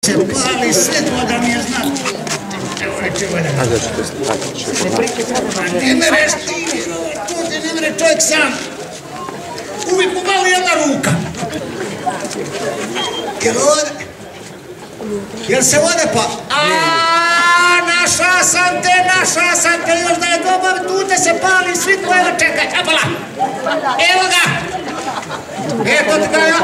Se pali svetlo da mi je znat. Ne mereš ti, ne mere čovjek sam. Uvijek mu mali jedna ruka. Jel se ode pa? Našao sam te, još da je dobar, tu te se pali svetlo, evo čekaj, čapala. Evo ga. To ti da ja.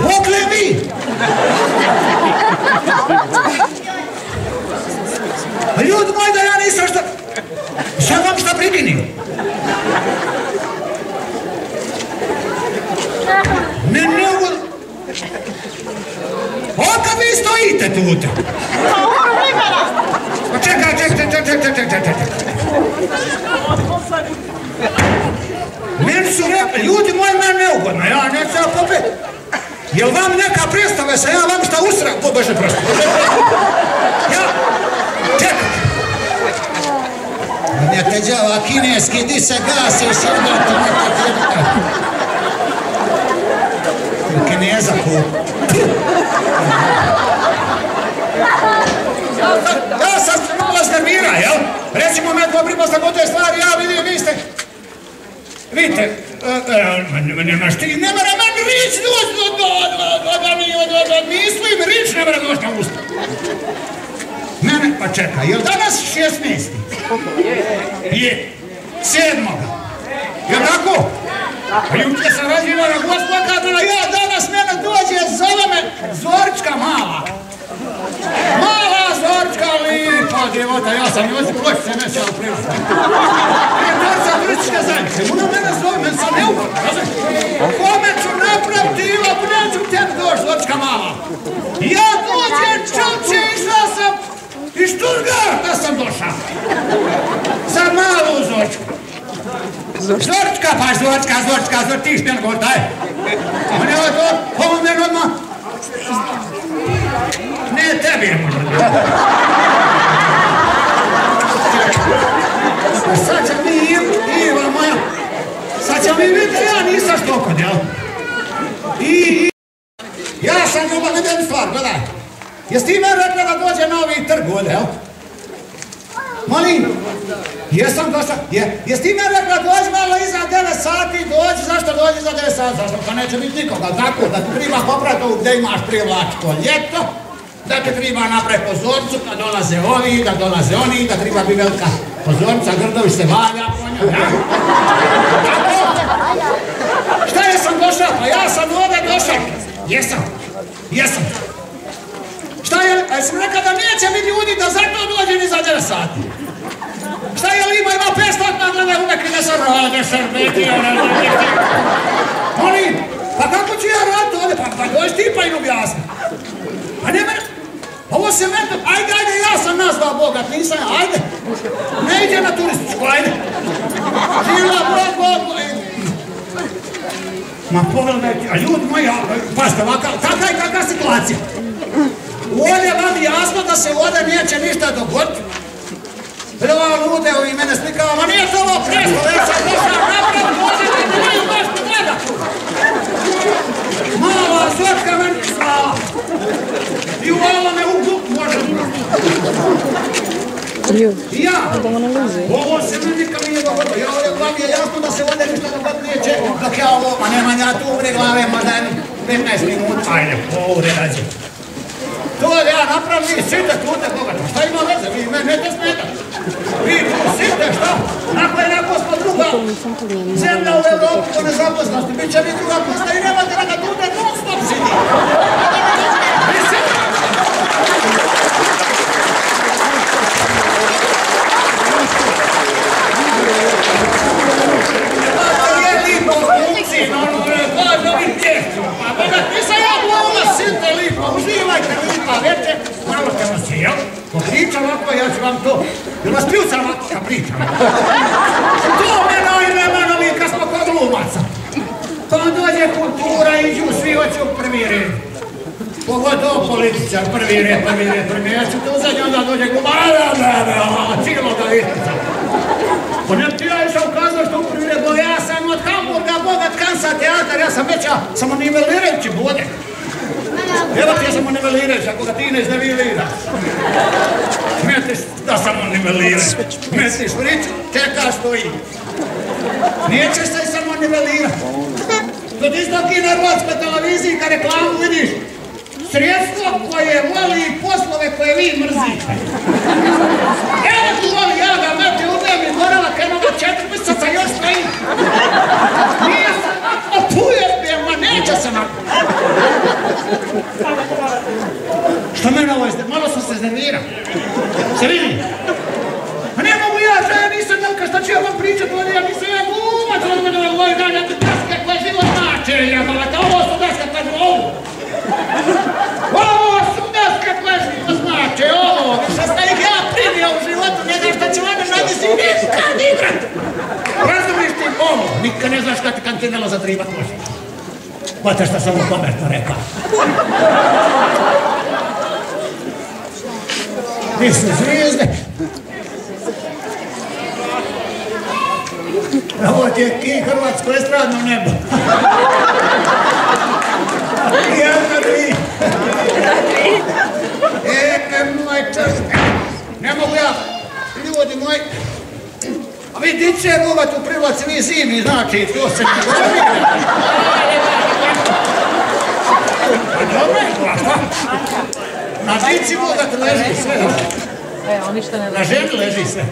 Pokle vi! Ljudi moji da ja nisam šta... Šta vam šta priginio? Ne mogu... Oka vi stojite tu? Čekaj. Meni su rekli, ljudi moji, meni neugodno, ja neću ja popet. Jel vam neka predstave se, ja vam šta usram, pobeže prosto. Ja, čekaj. Ne te djava kineski, di se gasi i šedati, ne te djava. Kineza kup. Ja sam se malo znervira, jel? Recimo, me to priposta gotove stvari, ja vidim, vi ste... Vidite, nemaš ti, ne mora meni rič mislim, rič ne mora doći na usta. Mene, pa čekaj, je li danas 16? Je. 7. Je tako? A juče sam razvila na Gospod kada ja danas mene dođe, zove me Zorička mala. Mala Zorička lipa djevota, ja sam njoj pločice nećao privati. Direktorca turističke zajednice, ona mene zove, meni sam neugodno, razumiješ? Kome ću napraviti ila, neću tebi doći, Zorička mala. Ja dođem, čuče, išla sam iz Stuttgarta sam došao. Za malu Zoričku. Zorička, pa Zorička, ti špijel govor, daj. On je ovo to, ovo meni odmah. Ne, tebi je možda. Sad će mi Iva moja, sad će mi vidjeti, ja nisam štokod, jel? Ja sam ljubav, ne jednu stvar, gledaj. Jesi ti me rekla da dođe na ovi trg ovdje, jel? Molim? Jesam došla, jesi ti me rekla dođi malo iza 9 sati, dođi, zašto dođi iza 9 sati? Zašto? Pa neće biti nikoga, tako da ti treba popraviti ovu gdje imaš privlačko ljeto, da ti treba napraviti pozornicu kad dolaze ovi, da dolaze oni, da treba biti velika pozornica, Grdović se valja po njoj, ja? Tako? Šta jesam došao? Pa ja sam ovdje došao. Jesam. Šta je, a jesam rekao da neće biti ljudi da zato dođe ni za 9 sati? Šta je li ima 500 nagleda uvek ide sa rade, šerbeti, Molim, pa kako ću ja raditi ovdje? Pa dođi ti pa im objasni. Pa ne mene, ovo se meni, ajde, ja sam nazvao bogat, nisam, ajde. Ne ide na turističku, ajde. Žila, bog. Ma pogledajte, a ljudi moji, pazite, kakva situacija. Ovdje vam jasno da se ovdje neće ništa dogoditi. Prvo lude ovi mene slikava, ma nije to ovo presto, već sam došao napraviti, možete da nije nešto gledat. Mala Zorka meni slava. I u ovome uglu može. I ja, ovo se meni nikad nije dogodilo. Ja ovdje glavi je jasno da se ovdje ništa dogoditi neće. Dok ja ovo, ma nemam ja tu uvre glave, možda 15 minuta. Ajde, ovdje rađe. To je ja napravim, vi site tute bogato, šta ima veze, vi me neće smetati. Vi tu site, šta? Ako je neko smo druga zemlja u Evropi po nezaposlenosti, bit će vi druga pusta i nemate da ga tute non stop sidi. Vi site. To je lipo funkciji, no vi tjehću, pa bogat, nisam ja gluma, site lipo, uživajte lipa večer, malo ćemo se, jel? Popričam ovako, ja ću vam to, jer vas pljucam ovako kad pričam. To me najvremeno mi kad smo kod glumaca. Kad dođe kultura, iđu svi hoću prvi red. Pogotovo političar, prvi red, ja ću to uzeti, onda dođe glumaca, cijelo da vidite. Pa ne ti ja išao ukazao što u prvi red, bo ja sam od teatar, ja sam već samonivellirajući bude. Evo ti je samonivellirajući, ako ga ti ne izniveliraš. Smetiš da samonivelliraš. Smetiš priču, čeka stoji. Nećeš se samonivellirati. Kod isto ki na hrvatskoj televiziji kad reklamu vidiš, sredstvo koje voli poslove koje vi mrzite. Evo tu voli ja ga meti ubijem iz boravak jednoga 4 mjeseca još stoji. Nije se nakon tujem, ma neće se nakon. Što mene ovo izde, malo sam se znervirao. Se vidi? A ne mogu ja, što ja nisam nelka, šta ću ja vam pričat, ja nisam ja glumac, ovo je dalje daske koje život znače, ovo su daske koje život. Ovo su daske koje život znače, ovo, što ste ih ja primio u životu, ne znaš šta će vada navisi nikad igrat. Razumiješ ti ovo, nikad ne znaš kada ti kantinelo zatribat može. Znate šta sam mu pametno rekao. Ti su zvijezde. Ovo ti je ki hrvatsko estradno nebo. Jedna tri. Moj čas. Ne mogu ja, ljudi moji. A vi di će guvat u privlaci, vi zimi, znači, to se ne govori. Pa dobro je glas, na dici guvat leži sve. Na ženi leži sve.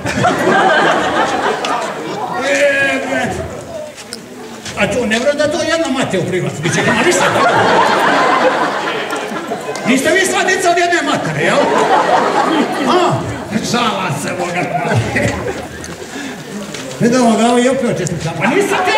A to ne vrlo da to jedna mate u privlaci, bit će ga ništa. Niste vi sva dica od jedne matere, jel? Žala se, boga. Vidimo ga, ovo i opio čestica. Pa nisam te